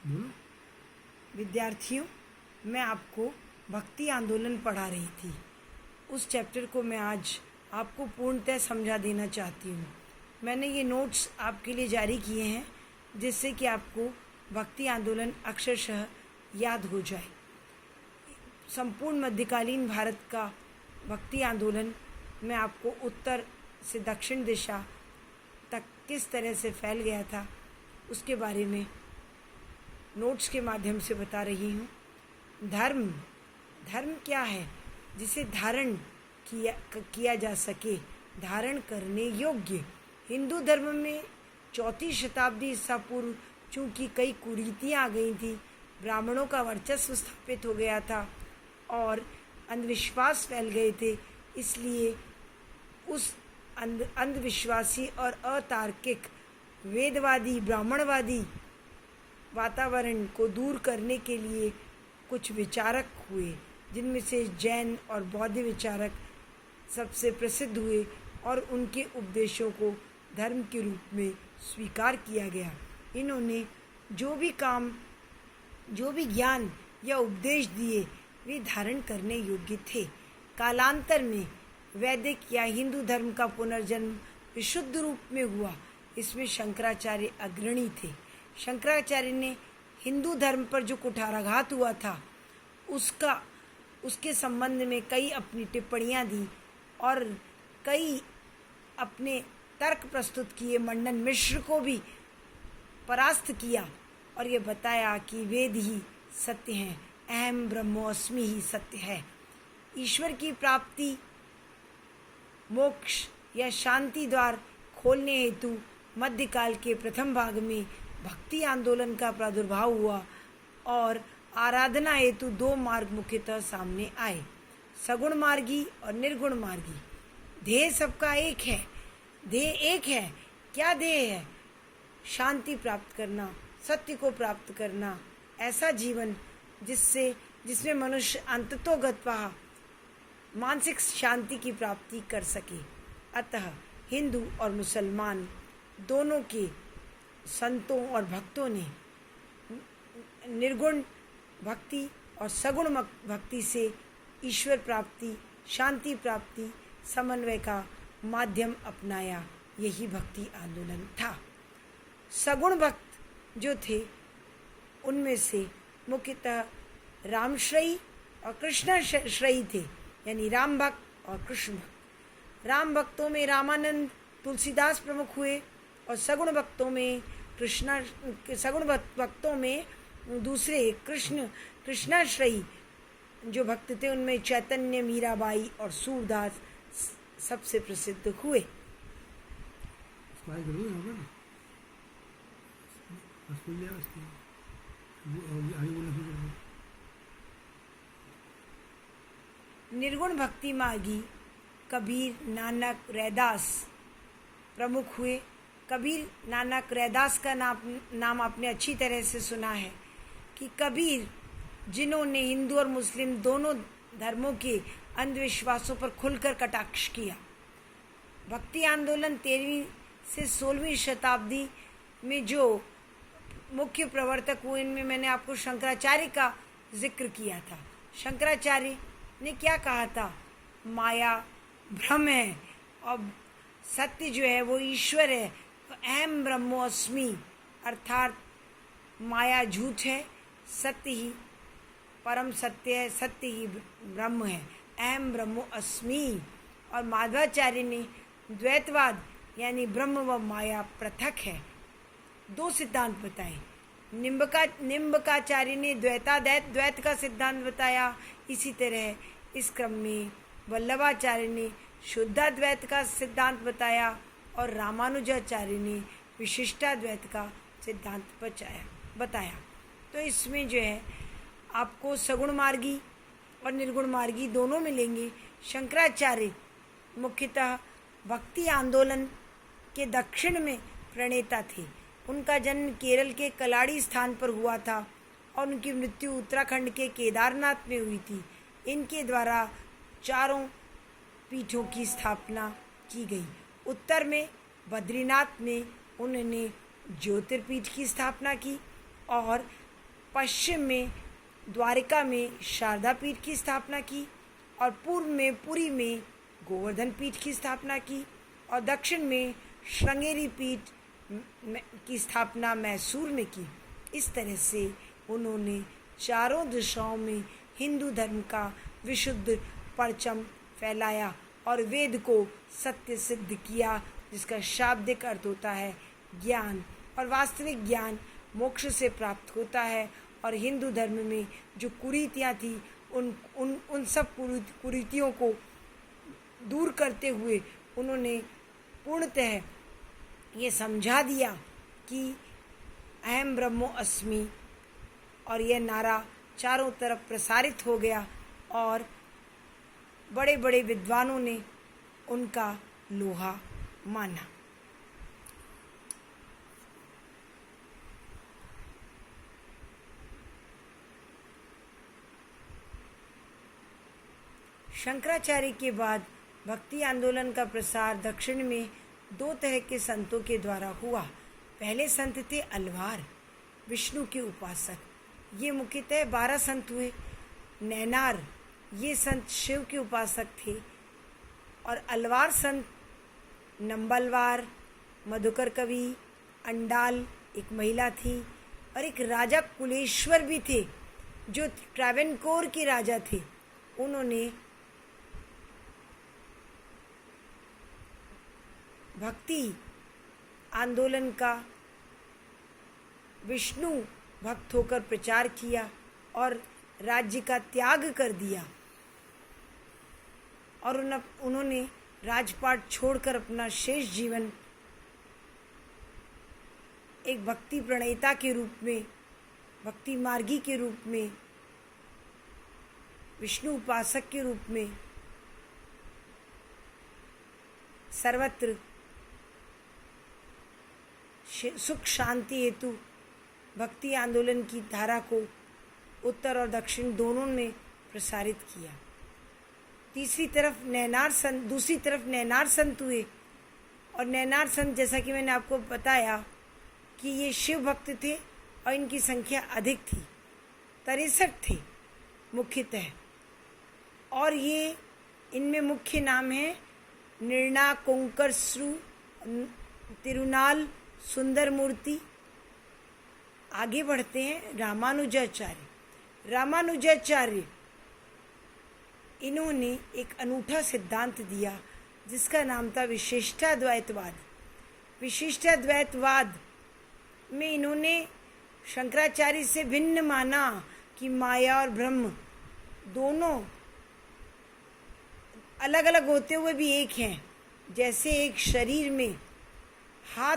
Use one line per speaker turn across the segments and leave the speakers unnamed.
बोलो।
विद्यार्थियों, मैं आपको भक्ति आंदोलन पढ़ा रही थी। उस चैप्टर को मैं आज आपको पूर्णतः समझा देना चाहती हूँ। मैंने ये नोट्स आपके लिए जारी किए हैं जिससे कि आपको भक्ति आंदोलन अक्षरशः याद हो जाए। संपूर्ण मध्यकालीन भारत का भक्ति आंदोलन मैं आपको उत्तर से दक्षिण दिशा तक किस तरह से फैल गया था उसके बारे में नोट्स के माध्यम से बता रही हूँ। धर्म धर्म क्या है? जिसे धारण किया जा सके, धारण करने योग्य। हिंदू धर्म में 4वीं शताब्दी ईसा पूर्व चूँकि कई कुरीतियाँ आ गई थी, ब्राह्मणों का वर्चस्व स्थापित हो गया था और अंधविश्वास फैल गए थे, इसलिए उस अंधविश्वासी और अतार्किक वेदवादी ब्राह्मणवादी वातावरण को दूर करने के लिए कुछ विचारक हुए, जिनमें से जैन और बौद्ध विचारक सबसे प्रसिद्ध हुए और उनके उपदेशों को धर्म के रूप में स्वीकार किया गया। इन्होंने जो भी ज्ञान या उपदेश दिए वे धारण करने योग्य थे। कालांतर में वैदिक या हिंदू धर्म का पुनर्जन्म विशुद्ध रूप में हुआ। इसमें शंकराचार्य अग्रणी थे। शंकराचार्य ने हिंदू धर्म पर जो कुठाराघात हुआ था उसके संबंध में कई अपनी टिप्पणियां दी और कई अपने तर्क प्रस्तुत किए। मंडन मिश्र को भी परास्त किया और ये बताया कि वेद ही सत्य हैं, अहम ब्रह्मोस्मि ही सत्य है। ईश्वर की प्राप्ति, मोक्ष या शांति द्वार खोलने हेतु मध्यकाल के प्रथम भाग में भक्ति आंदोलन का प्रादुर्भाव हुआ और आराधना हेतु 2 मार्ग मुख्यतः सामने आए, सगुण मार्गी और निर्गुण मार्गी। ध्येय सबका एक है। ध्येय एक है। क्या ध्येय है? शांति प्राप्त करना, सत्य को प्राप्त करना, ऐसा जीवन जिसमें मनुष्य अंततोगत्वा मानसिक शांति की प्राप्ति कर सके। अतः हिंदू और मुसलमान दोनों के संतों और भक्तों ने निर्गुण भक्ति और सगुण भक्ति से ईश्वर प्राप्ति, शांति प्राप्ति, समन्वय का माध्यम अपनाया। यही भक्ति आंदोलन था। सगुण भक्त जो थे उनमें से मुख्यतः रामश्रयी और कृष्णाश्रयी थे, यानी राम भक्त और कृष्ण भक्त। राम भक्तों में रामानंद, तुलसीदास प्रमुख हुए और सगुण भक्तों में दूसरे कृष्णाश्रयी जो भक्त थे उनमें चैतन्य, मीराबाई और सूरदास सबसे प्रसिद्ध हुए। निर्गुण भक्ति मार्गी कबीर, नानक, रैदास प्रमुख हुए। कबीर, नानक, रैदास का नाम आपने अच्छी तरह से सुना है कि कबीर जिन्होंने हिंदू और मुस्लिम दोनों धर्मों के अंधविश्वासों पर खुलकर कटाक्ष किया। भक्ति आंदोलन 13वीं से 16वीं शताब्दी में जो मुख्य प्रवर्तक हुए, इनमें मैंने आपको शंकराचार्य का जिक्र किया था। शंकराचार्य ने क्या कहा था? माया भ्रम है और सत्य जो है वो ईश्वर है। तो अहम ब्रह्मोस्मि अर्थात माया झूठ है, सत्य ही परम सत्य है, सत्य ही ब्रह्म है, अहम ब्रह्मो अस्मि। और माधवाचार्य ने द्वैतवाद यानी ब्रह्म व माया पृथक है 2 सिद्धांत बताए। निम्बकाचार्य ने द्वैत का सिद्धांत बताया। इसी तरह इस क्रम में वल्लभाचार्य ने शुद्धाद्वैत का सिद्धांत बताया और रामानुजाचार्य ने विशिष्टाद्वैत का सिद्धांत बताया। तो इसमें जो है आपको सगुण मार्गी और निर्गुण मार्गी दोनों मिलेंगे। शंकराचार्य मुख्यतः भक्ति आंदोलन के दक्षिण में प्रणेता थे। उनका जन्म केरल के कलाड़ी स्थान पर हुआ था और उनकी मृत्यु उत्तराखंड के केदारनाथ में हुई थी। इनके द्वारा 4 पीठों की स्थापना की गई। उत्तर में बद्रीनाथ में उन्होंने ज्योतिर्पीठ की स्थापना की और पश्चिम में द्वारिका में शारदा पीठ की स्थापना की और पूर्व में पुरी में गोवर्धन पीठ की स्थापना की और दक्षिण में श्रृंगेरी पीठ की स्थापना मैसूर में की। इस तरह से उन्होंने चारों दिशाओं में हिंदू धर्म का विशुद्ध परचम फैलाया और वेद को सत्य सिद्ध किया, जिसका शाब्दिक अर्थ होता है ज्ञान, और वास्तविक ज्ञान मोक्ष से प्राप्त होता है। और हिंदू धर्म में जो कुरीतियाँ थी उन सब कुरीतियों को दूर करते हुए उन्होंने पूर्णतः ये समझा दिया कि अहम ब्रह्मो अस्मि, और यह नारा चारों तरफ प्रसारित हो गया और बड़े बड़े विद्वानों ने उनका लोहा माना। शंकराचार्य के बाद भक्ति आंदोलन का प्रसार दक्षिण में दो तरह के संतों के द्वारा हुआ। पहले संत थे अलवार, विष्णु के उपासक। ये मुख्यतः 12 संत हुए। नैनार, ये संत शिव के उपासक थे। और अलवार संत नंबलवार, मधुकर कवि, अंडाल एक महिला थी, और एक राजा कुलेश्वर भी थे जो ट्रावेनकोर के राजा थे। उन्होंने भक्ति आंदोलन का विष्णु भक्त होकर प्रचार किया और राज्य का त्याग कर दिया, और उन्होंने राजपाट छोड़कर अपना शेष जीवन एक भक्ति प्रणेता के रूप में, भक्ति मार्गी के रूप में, विष्णु उपासक के रूप में सर्वत्र सुख शांति हेतु भक्ति आंदोलन की धारा को उत्तर और दक्षिण दोनों में प्रसारित किया। दूसरी तरफ नैनार संत हुए। और नैनार संत, जैसा कि मैंने आपको बताया कि ये शिव भक्त थे और इनकी संख्या अधिक थी, 63 थे मुख्यतः। और ये इनमें मुख्य नाम है निर्णा कोंकरसु, तिरुनाल सुंदरमूर्ति। आगे बढ़ते हैं। रामानुजाचार्य इन्होंने एक अनूठा सिद्धांत दिया जिसका नाम था विशिष्टाद्वैतवाद। विशिष्टाद्वैतवाद में इन्होंने शंकराचार्य से भिन्न माना कि माया और ब्रह्म दोनों अलग अलग होते हुए भी एक हैं। जैसे एक शरीर में हाथ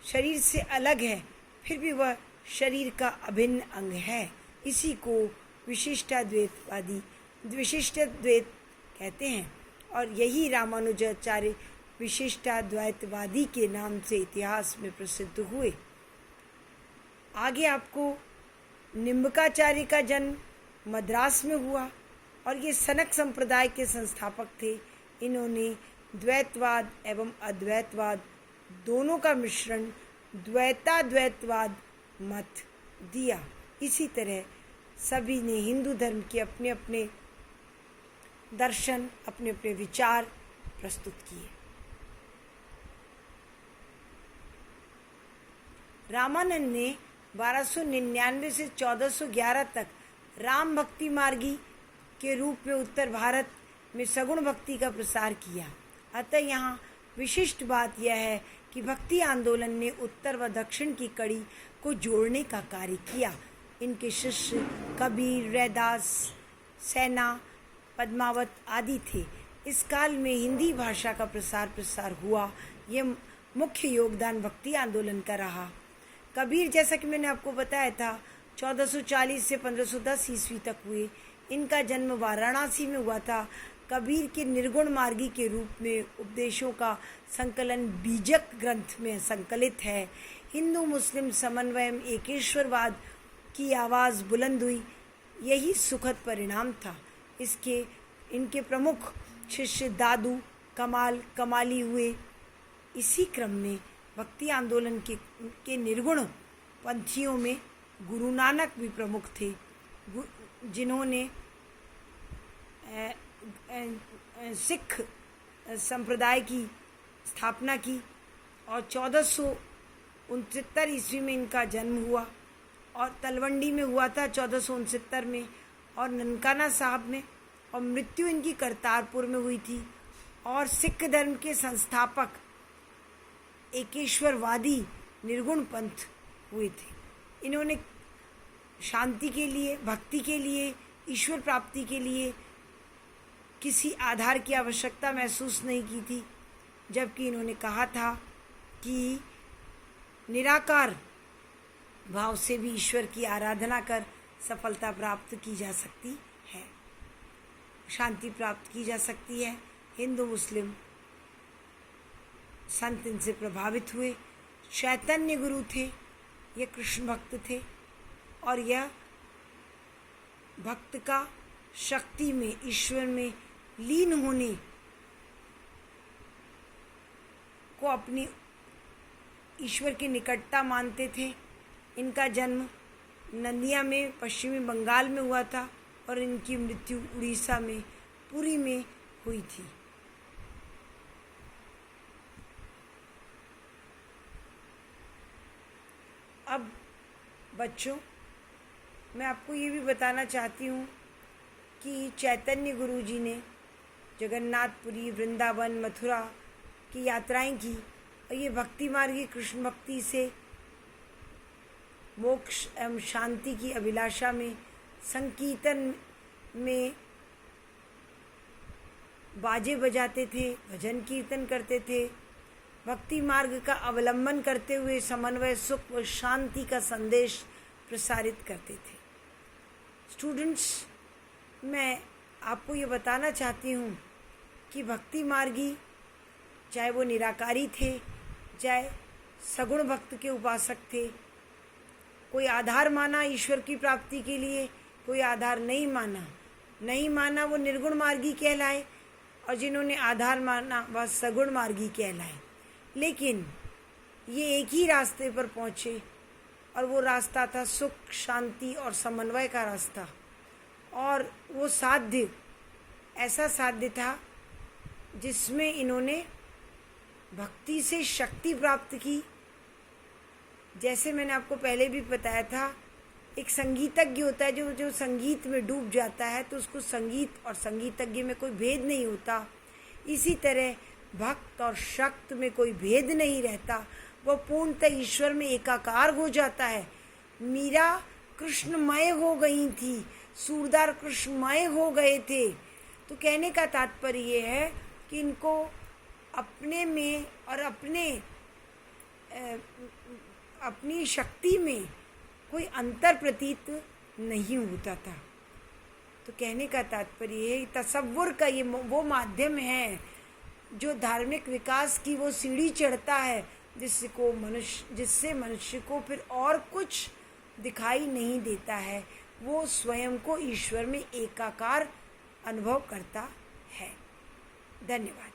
शरीर से अलग है, फिर भी वह शरीर का अभिन्न अंग है। इसी को विशिष्टाद्वैत कहते हैं। और यही रामानुजाचार्य विशिष्टाद्वैतवादी के नाम से इतिहास में प्रसिद्ध हुए। आगे आपको निम्बकाचार्य का जन्म मद्रास में हुआ और ये सनक संप्रदाय के संस्थापक थे। इन्होंने द्वैतवाद एवं अद्वैतवाद दोनों का मिश्रण द्वैताद्वैतवाद मत दिया। इसी तरह सभी ने हिंदू धर्म के अपने अपने दर्शन, अपने अपने विचार प्रस्तुत किए। रामानंद ने 1299 से 1411 तक राम भक्ति मार्गी के रूप में उत्तर भारत में सगुण भक्ति का प्रसार किया। अतः यहाँ विशिष्ट बात यह है कि भक्ति आंदोलन ने उत्तर व दक्षिण की कड़ी को जोड़ने का कार्य किया। इनके शिष्य कबीर, रैदास, सेना, पद्मावत आदि थे। इस काल में हिंदी भाषा का प्रसार हुआ। यह मुख्य योगदान भक्ति आंदोलन का रहा। कबीर, जैसा कि मैंने आपको बताया था, 1440 से 1510 ईस्वी तक हुए। इनका जन्म वाराणसी में हुआ था। कबीर के निर्गुण मार्गी के रूप में उपदेशों का संकलन बीजक ग्रंथ में संकलित है। हिंदू मुस्लिम समन्वय में एकेश्वरवाद की आवाज़ बुलंद हुई। यही सुखद परिणाम था। इनके प्रमुख शिष्य दादू कमाली हुए। इसी क्रम में भक्ति आंदोलन के निर्गुण पंथियों में गुरु नानक भी प्रमुख थे, जिन्होंने सिख संप्रदाय की स्थापना की और 1469 ईस्वी में इनका जन्म हुआ और तलवंडी में हुआ था 1469 में, और ननकाना साहब में, और मृत्यु इनकी करतारपुर में हुई थी। और सिख धर्म के संस्थापक एकेश्वरवादी निर्गुण पंथ हुए थे। इन्होंने शांति के लिए, भक्ति के लिए, ईश्वर प्राप्ति के लिए किसी आधार की आवश्यकता महसूस नहीं की थी, जबकि इन्होंने कहा था कि निराकार भाव से भी ईश्वर की आराधना कर सफलता प्राप्त की जा सकती है, शांति प्राप्त की जा सकती है। हिंदू मुस्लिम संत इनसे प्रभावित हुए। चैतन्य गुरु थे, ये कृष्ण भक्त थे, और यह भक्त का शक्ति में, ईश्वर में लीन होने को अपनी ईश्वर की निकटता मानते थे। इनका जन्म नंदिया में पश्चिमी बंगाल में हुआ था और इनकी मृत्यु उड़ीसा में पुरी में हुई थी। अब बच्चों, मैं आपको ये भी बताना चाहती हूँ कि चैतन्य गुरु जी ने जगन्नाथपुरी, वृंदावन, मथुरा की यात्राएं की, और ये भक्ति मार्गी कृष्ण भक्ति से मोक्ष एवं शांति की अभिलाषा में संकीर्तन में बाजे बजाते थे, भजन कीर्तन करते थे, भक्ति मार्ग का अवलंबन करते हुए समन्वय, सुख व शांति का संदेश प्रसारित करते थे। स्टूडेंट्स, मैं आपको ये बताना चाहती हूँ कि भक्ति मार्गी, चाहे वो निराकारी थे, चाहे सगुण भक्त के उपासक थे, कोई आधार माना ईश्वर की प्राप्ति के लिए, कोई आधार नहीं माना वो निर्गुण मार्गी कहलाए, और जिन्होंने आधार माना वह सगुण मार्गी कहलाए। लेकिन ये एक ही रास्ते पर पहुँचे, और वो रास्ता था सुख, शांति और समन्वय का रास्ता। और वो साध्य ऐसा साध्य था जिसमें इन्होंने भक्ति से शक्ति प्राप्त की। जैसे मैंने आपको पहले भी बताया था, एक संगीतज्ञ होता है जो संगीत में डूब जाता है, तो उसको संगीत और संगीतज्ञ में कोई भेद नहीं होता। इसी तरह भक्त और शक्त में कोई भेद नहीं रहता, वह पूर्णतः ईश्वर में एकाकार हो जाता है। मीरा कृष्णमय हो गई थी, सूरदार कृष्णमय हो गए थे। तो कहने का तात्पर्य ये है कि इनको अपने में और अपनी शक्ति में कोई अंतर प्रतीत नहीं होता था। तो कहने का तात्पर्य है, तसव्वुर का ये वो माध्यम है जो धार्मिक विकास की वो सीढ़ी चढ़ता है, जिससे मनुष्य को फिर और कुछ दिखाई नहीं देता है, वो स्वयं को ईश्वर में एकाकार अनुभव करता है। धन्यवाद।